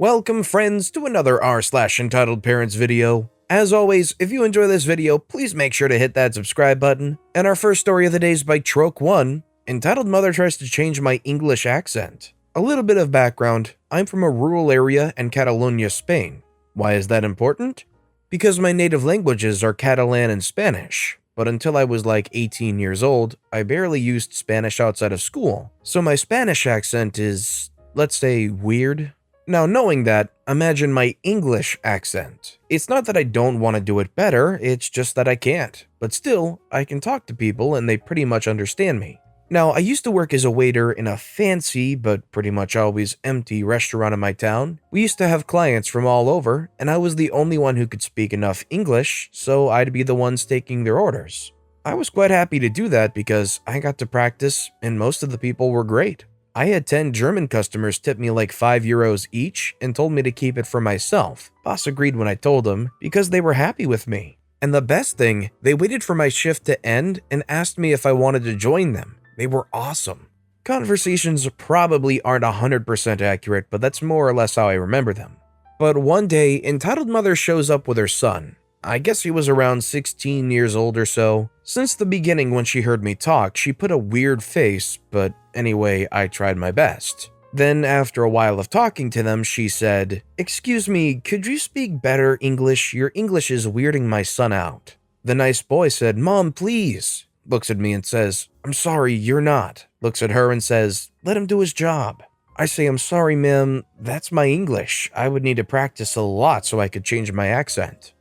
Welcome friends to another r/entitled parents video. As always, if you enjoy this video, please make sure to hit that subscribe button. And our first story of the day is by Troke1, entitled Mother Tries to Change My English Accent. A little bit of background, I'm from a rural area in Catalonia, Spain. Why is that important? Because my native languages are Catalan and Spanish, but until I was like 18 years old, I barely used Spanish outside of school, so my Spanish accent is, let's say, weird. Now, knowing that, imagine my English accent. It's not that I don't want to do it better, it's just that I can't. But still, I can talk to people and they pretty much understand me. Now, I used to work as a waiter in a fancy, but pretty much always empty restaurant in my town. We used to have clients from all over, and I was the only one who could speak enough English, so I'd be the ones taking their orders. I was quite happy to do that because I got to practice, and most of the people were great. I had 10 German customers tip me like €5 each and told me to keep it for myself. Boss agreed when I told him because they were happy with me. And the best thing, they waited for my shift to end and asked me if I wanted to join them. They were awesome. Conversations probably aren't 100% accurate, but that's more or less how I remember them. But one day, entitled mother shows up with her son. I guess he was around 16 years old or so. Since the beginning when she heard me talk, she put a weird face, but anyway, I tried my best. Then after a while of talking to them, she said, "Excuse me, could you speak better English? Your English is weirding my son out." The nice boy said, "Mom, please." Looks at me and says, "I'm sorry, you're not." Looks at her and says, "Let him do his job." I say, "I'm sorry, ma'am, that's my English. I would need to practice a lot so I could change my accent."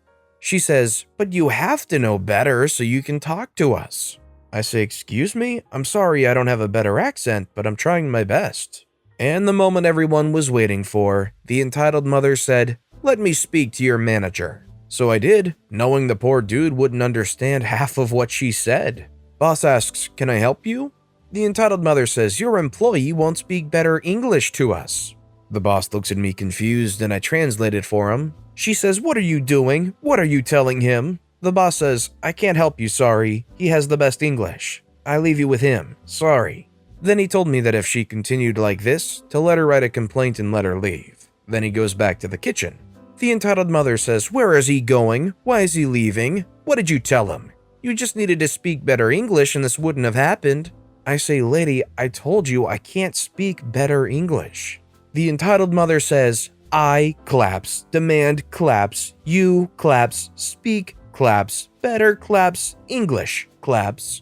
She says, "But you have to know better so you can talk to us." I say, "Excuse me? I'm sorry I don't have a better accent, but I'm trying my best." And the moment everyone was waiting for, the entitled mother said, "Let me speak to your manager." So I did, knowing the poor dude wouldn't understand half of what she said. Boss asks, "Can I help you?" The entitled mother says, "Your employee won't speak better English to us." The boss looks at me confused and I translate it for him. She says, "What are you doing? What are you telling him?" The boss says, "I can't help you, sorry. He has the best English. I leave you with him, sorry." Then he told me that if she continued like this, to let her write a complaint and let her leave. Then he goes back to the kitchen. The entitled mother says, "Where is he going? Why is he leaving? What did you tell him? You just needed to speak better English and this wouldn't have happened." I say, "Lady, I told you I can't speak better English." The entitled mother says, "I claps, demand claps, you claps, speak claps, better claps, English claps."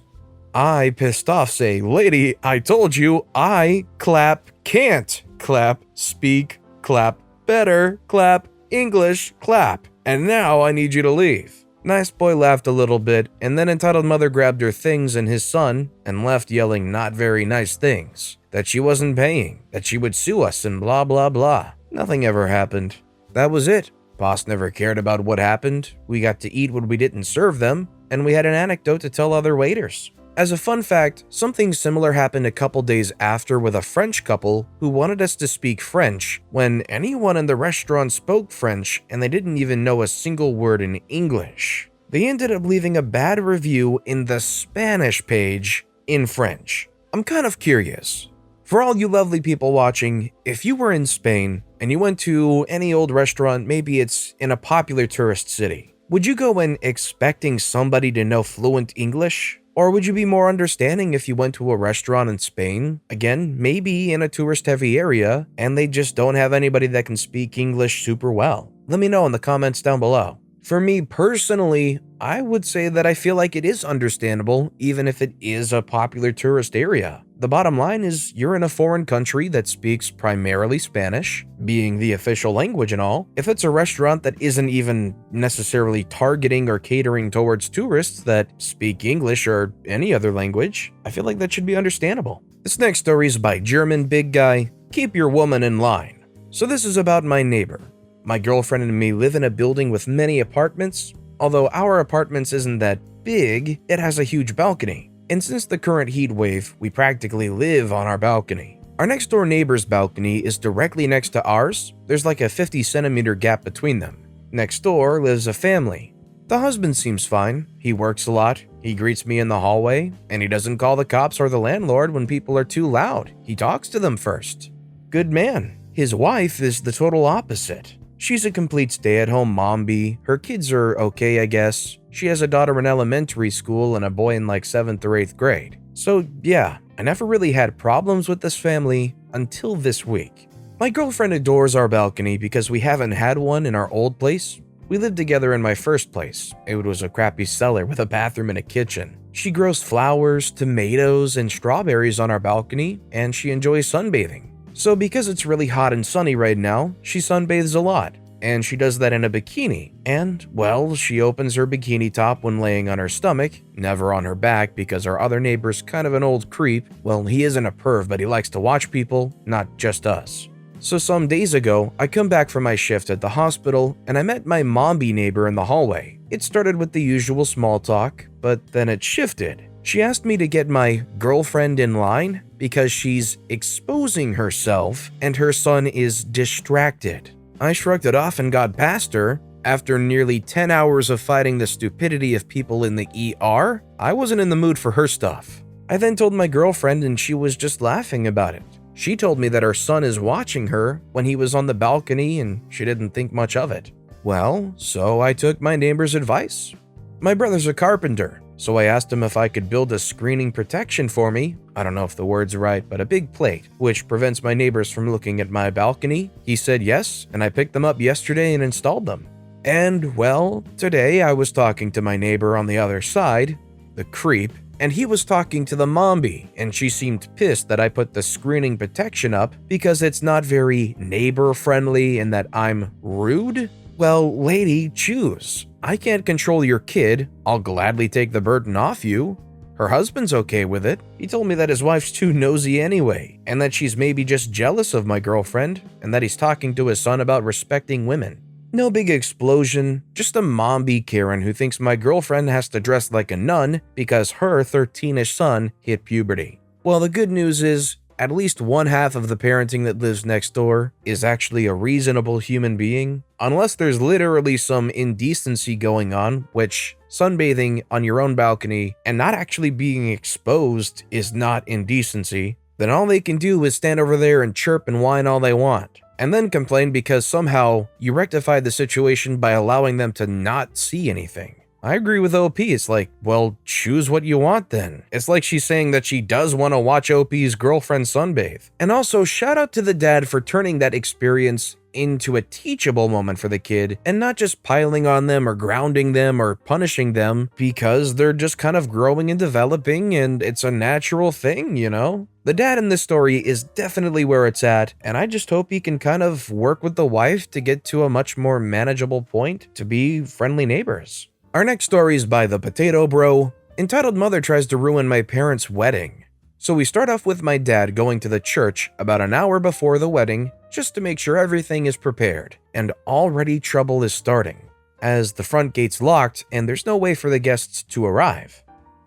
I, pissed off, say, "Lady, I told you I clap, can't clap, speak clap, better clap, English clap, and now I need you to leave." Nice boy laughed a little bit, and then entitled mother grabbed her things and his son and left yelling not very nice things, that she wasn't paying, that she would sue us and blah blah blah. Nothing ever happened. That was it. Boss never cared about what happened. We got to eat what we didn't serve them, and we had an anecdote to tell other waiters. As a fun fact, something similar happened a couple days after with a French couple who wanted us to speak French when anyone in the restaurant spoke French and they didn't even know a single word in English. They ended up leaving a bad review in the Spanish page in French. I'm kind of curious. For all you lovely people watching, if you were in Spain and you went to any old restaurant, maybe it's in a popular tourist city, would you go in expecting somebody to know fluent English? Or would you be more understanding if you went to a restaurant in Spain, again, maybe in a tourist-heavy area, and they just don't have anybody that can speak English super well? Let me know in the comments down below. For me personally, I would say that I feel like it is understandable, even if it is a popular tourist area. The bottom line is you're in a foreign country that speaks primarily Spanish, being the official language and all. If it's a restaurant that isn't even necessarily targeting or catering towards tourists that speak English or any other language, I feel like that should be understandable. This next story is by German Big Guy. Keep your woman in line. So this is about my neighbor. My girlfriend and me live in a building with many apartments. Although our apartments isn't that big, it has a huge balcony. And since the current heat wave, we practically live on our balcony. Our next door neighbor's balcony is directly next to ours. There's like a 50-centimeter gap between them. Next door lives a family. The husband seems fine. He works a lot. He greets me in the hallway, and he doesn't call the cops or the landlord when people are too loud. He talks to them first. Good man. His wife is the total opposite. She's a complete stay-at-home momby. Her kids are okay, I guess. She has a daughter in elementary school and a boy in like 7th or 8th grade. So yeah, I never really had problems with this family until this week. My girlfriend adores our balcony because we haven't had one in our old place. We lived together in my first place. It was a crappy cellar with a bathroom and a kitchen. She grows flowers, tomatoes, and strawberries on our balcony, and she enjoys sunbathing. So because it's really hot and sunny right now, she sunbathes a lot. And she does that in a bikini. And, well, she opens her bikini top when laying on her stomach, never on her back because our other neighbor's kind of an old creep. Well, he isn't a perv, but he likes to watch people, not just us. So some days ago, I come back from my shift at the hospital and I met my momby neighbor in the hallway. It started with the usual small talk, but then it shifted. She asked me to get my girlfriend in line because she's exposing herself and her son is distracted. I shrugged it off and got past her. After nearly 10 hours of fighting the stupidity of people in the ER, I wasn't in the mood for her stuff. I then told my girlfriend and she was just laughing about it. She told me that her son is watching her when he was on the balcony and she didn't think much of it. Well, so I took my neighbor's advice. My brother's a carpenter, so I asked him if I could build a screening protection for me. I don't know if the word's right, but a big plate, which prevents my neighbors from looking at my balcony. He said yes, and I picked them up yesterday and installed them. And, well, today I was talking to my neighbor on the other side, the creep, and he was talking to the momby, and she seemed pissed that I put the screening protection up because it's not very neighbor-friendly and that I'm rude. Well, lady, choose. I can't control your kid. I'll gladly take the burden off you. Her husband's okay with it. He told me that his wife's too nosy anyway, and that she's maybe just jealous of my girlfriend, and that he's talking to his son about respecting women. No big explosion, just a momby Karen who thinks my girlfriend has to dress like a nun because her 13-ish son hit puberty. Well, the good news is, at least one half of the parenting that lives next door is actually a reasonable human being, unless there's literally some indecency going on, which sunbathing on your own balcony and not actually being exposed is not indecency. Then all they can do is stand over there and chirp and whine all they want, and then complain because somehow you rectified the situation by allowing them to not see anything. I agree with OP. It's like, well, choose what you want then. It's like she's saying that she does want to watch OP's girlfriend sunbathe. And also, shout out to the dad for turning that experience into a teachable moment for the kid and not just piling on them or grounding them or punishing them because they're just kind of growing and developing and it's a natural thing, you know? The dad in this story is definitely where it's at, and I just hope he can kind of work with the wife to get to a much more manageable point to be friendly neighbors. Our next story is by the Potato Bro, entitled Mother Tries to Ruin My Parents' Wedding. So we start off with my dad going to the church about an hour before the wedding just to make sure everything is prepared, and already trouble is starting, as the front gate's locked and there's no way for the guests to arrive.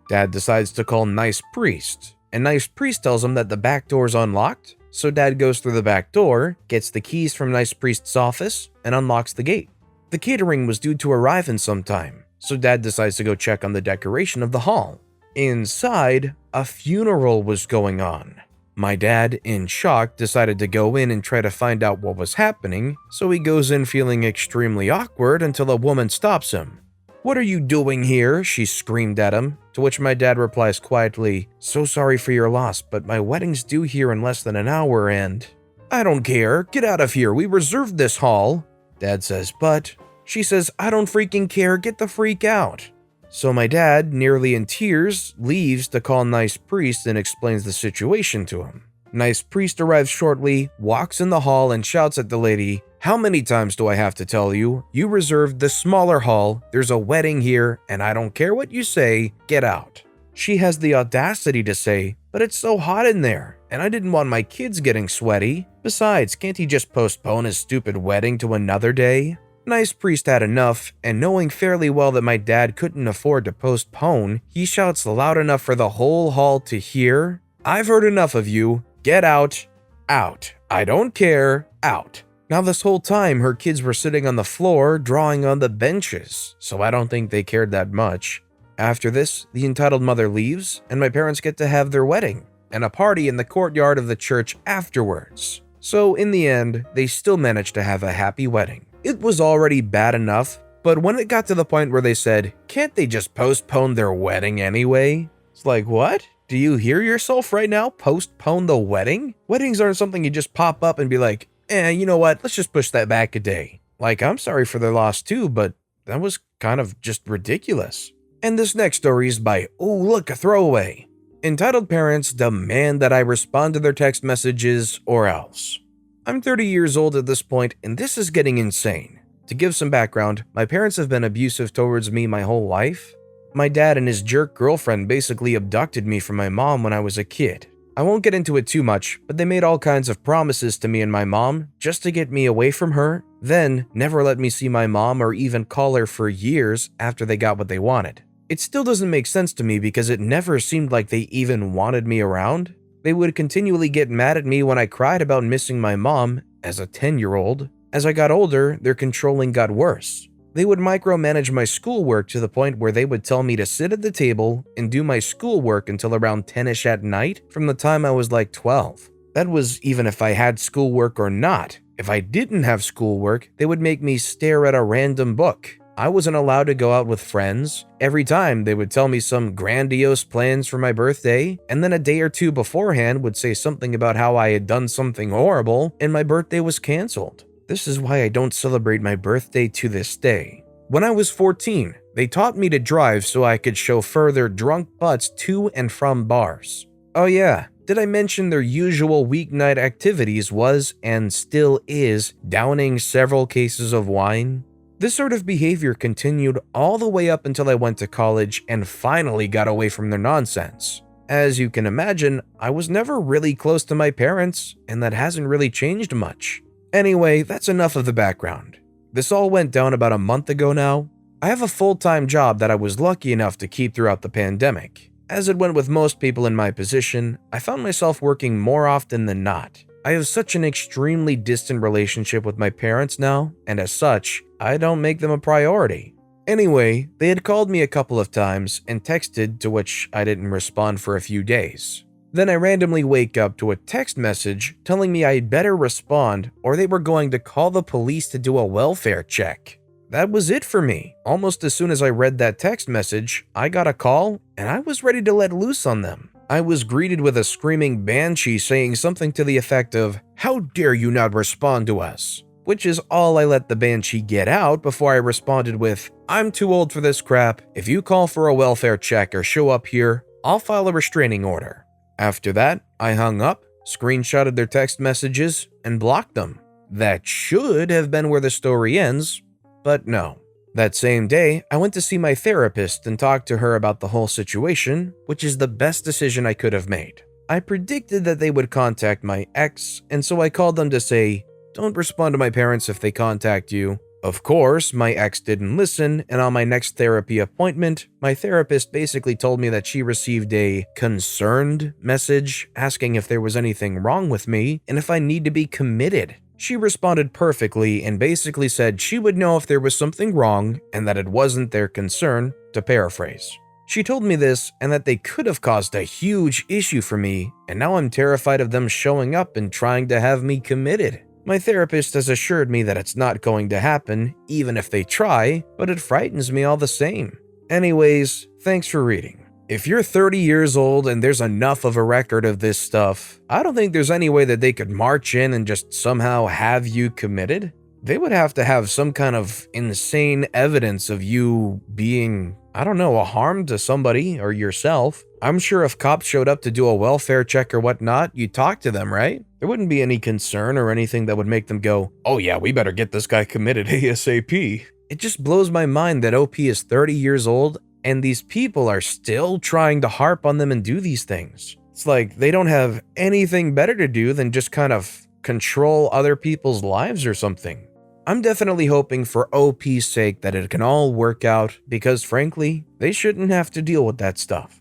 Dad decides to call Nice Priest, and Nice Priest tells him that the back door's unlocked, so Dad goes through the back door, gets the keys from Nice Priest's office, and unlocks the gate. The catering was due to arrive in some time, so Dad decides to go check on the decoration of the hall. Inside, a funeral was going on. My dad, in shock, decided to go in and try to find out what was happening, so he goes in feeling extremely awkward until a woman stops him. "What are you doing here?" she screamed at him, to which my dad replies quietly, "So sorry for your loss, but my wedding's due here in less than an hour and..." "I don't care, get out of here, we reserved this hall." Dad says, "But..." She says, "I don't freaking care, get the freak out." So my dad, nearly in tears, leaves to call Nice Priest and explains the situation to him. Nice Priest arrives shortly, walks in the hall and shouts at the lady, "How many times do I have to tell you? You reserved the smaller hall, there's a wedding here, and I don't care what you say, get out." She has the audacity to say, "But it's so hot in there, and I didn't want my kids getting sweaty. Besides, can't he just postpone his stupid wedding to another day?" Nice Priest had enough, and knowing fairly well that my dad couldn't afford to postpone, he shouts loud enough for the whole hall to hear, "I've heard enough of you. Get out. Out. I don't care. Out." Now this whole time, her kids were sitting on the floor, drawing on the benches, so I don't think they cared that much. After this, the entitled mother leaves, and my parents get to have their wedding, and a party in the courtyard of the church afterwards. So in the end, they still managed to have a happy wedding. It was already bad enough, but when it got to the point where they said, can't they just postpone their wedding anyway? It's like, what? Do you hear yourself right now? Postpone the wedding? Weddings aren't something you just pop up and be like, you know what? Let's just push that back a day. Like, I'm sorry for their loss too, but that was kind of just ridiculous. And this next story is by, oh look, a throwaway. Entitled parents demand that I respond to their text messages or else. I'm 30 years old at this point, and this is getting insane. To give some background, my parents have been abusive towards me my whole life. My dad and his jerk girlfriend basically abducted me from my mom when I was a kid. I won't get into it too much, but they made all kinds of promises to me and my mom just to get me away from her, then never let me see my mom or even call her for years after they got what they wanted. It still doesn't make sense to me because it never seemed like they even wanted me around. They would continually get mad at me when I cried about missing my mom as a 10-year-old. As I got older, their controlling got worse. They would micromanage my schoolwork to the point where they would tell me to sit at the table and do my schoolwork until around 10ish at night from the time I was like 12. That was even if I had schoolwork or not. If I didn't have schoolwork, they would make me stare at a random book. I wasn't allowed to go out with friends. Every time, they would tell me some grandiose plans for my birthday, and then a day or two beforehand would say something about how I had done something horrible and my birthday was canceled. This is why I don't celebrate my birthday to this day. When I was 14, they taught me to drive so I could chauffeur their drunk butts to and from bars. Oh yeah, did I mention their usual weeknight activities was, and still is, downing several cases of wine? This sort of behavior continued all the way up until I went to college and finally got away from their nonsense. As you can imagine, I was never really close to my parents, and that hasn't really changed much. Anyway, that's enough of the background. This all went down about a month ago now. I have a full-time job that I was lucky enough to keep throughout the pandemic. As it went with most people in my position, I found myself working more often than not. I have such an extremely distant relationship with my parents now, and as such, I don't make them a priority. Anyway, they had called me a couple of times and texted, to which I didn't respond for a few days. Then I randomly wake up to a text message telling me I'd better respond or they were going to call the police to do a welfare check. That was it for me. Almost as soon as I read that text message, I got a call and I was ready to let loose on them. I was greeted with a screaming banshee saying something to the effect of, "How dare you not respond to us?" Which is all I let the banshee get out before I responded with, "I'm too old for this crap. If you call for a welfare check or show up here, I'll file a restraining order." After that, I hung up, screenshotted their text messages, and blocked them. That should have been where the story ends, but no. That same day, I went to see my therapist and talked to her about the whole situation, which is the best decision I could have made. I predicted that they would contact my ex, and so I called them to say, "Don't respond to my parents if they contact you." Of course, my ex didn't listen, and on my next therapy appointment, my therapist basically told me that she received a concerned message asking if there was anything wrong with me and if I need to be committed. She responded perfectly and basically said she would know if there was something wrong and that it wasn't their concern, to paraphrase. She told me this and that they could have caused a huge issue for me, and now I'm terrified of them showing up and trying to have me committed. My therapist has assured me that it's not going to happen, even if they try, but it frightens me all the same. Anyways, thanks for reading. If you're 30 years old and there's enough of a record of this stuff, I don't think there's any way that they could march in and just somehow have you committed. They would have to have some kind of insane evidence of you being, I don't know, a harm to somebody or yourself. I'm sure if cops showed up to do a welfare check or whatnot, you'd talk to them, right? There wouldn't be any concern or anything that would make them go, "Oh yeah, we better get this guy committed ASAP." It just blows my mind that OP is 30 years old and these people are still trying to harp on them and do these things. It's like they don't have anything better to do than just kind of control other people's lives or something. I'm definitely hoping for OP's sake that it can all work out because frankly, they shouldn't have to deal with that stuff.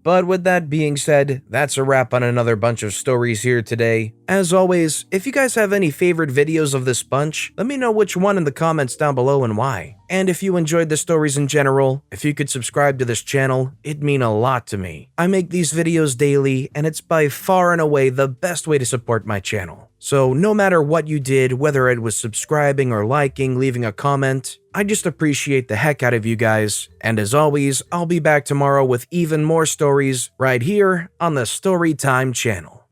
But with that being said, that's a wrap on another bunch of stories here today. As always, if you guys have any favorite videos of this bunch, let me know which one in the comments down below and why. And if you enjoyed the stories in general, if you could subscribe to this channel, it'd mean a lot to me. I make these videos daily, and it's by far and away the best way to support my channel. So no matter what you did, whether it was subscribing or liking, leaving a comment, I just appreciate the heck out of you guys. And as always, I'll be back tomorrow with even more stories right here on the Storytime channel.